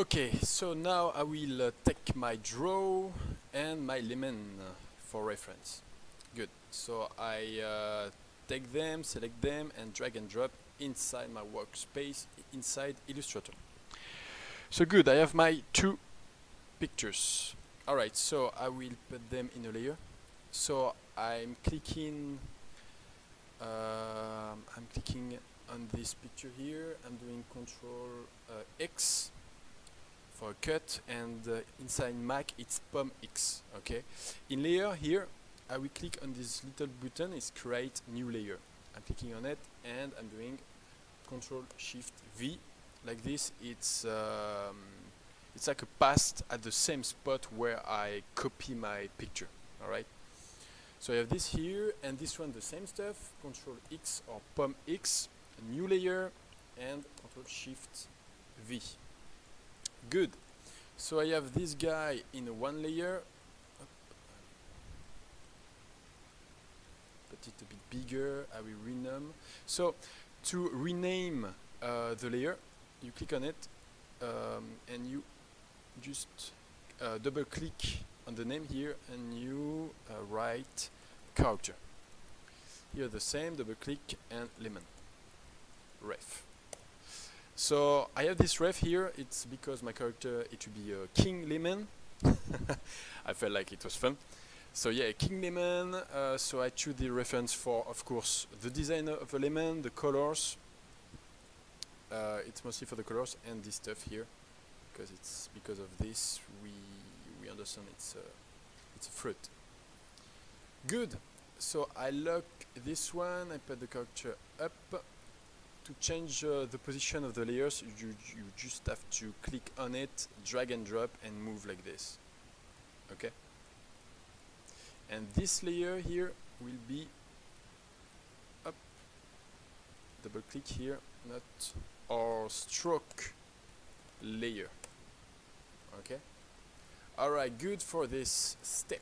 Okay, so now I will take my draw and my lemon for reference. Good. So I take them, select them, and drag and drop inside my workspace inside Illustrator. So good, I have my two pictures. Alright, so I will put them in a layer. So I'm clicking on this picture here. I'm doing Control X for a cut, and inside Mac it's POM X. Okay. In layer here, I will click on this little button. It's create new layer. I'm clicking on it, and I'm doing Control Shift V. Like this, it's like a paste at the same spot where I copy my picture. All right. So I have this here, and this one the same stuff. Control X or POM X, a new layer, and Control Shift V. Good. So I have this guy in one layer. Put it a bit bigger. I will rename. So to rename the layer, you click on it, and you just double click on the name here, and you write character. Here the same, double click and lemon. Ref. So I have this ref here. It's because my character, it will be King Lemon. I felt like it was fun. So yeah, King Lemon. So I choose the reference for, of course, the design of the lemon, the colors. It's mostly for the colors and this stuff here, because it's because of this we understand it's a fruit. Good. So I lock this one. I put the character up. To change the position of the layers, you just have to click on it, drag and drop, and move like this. Okay? And this layer here will be up. Double click here, not or stroke layer. Okay? Alright, good for this step.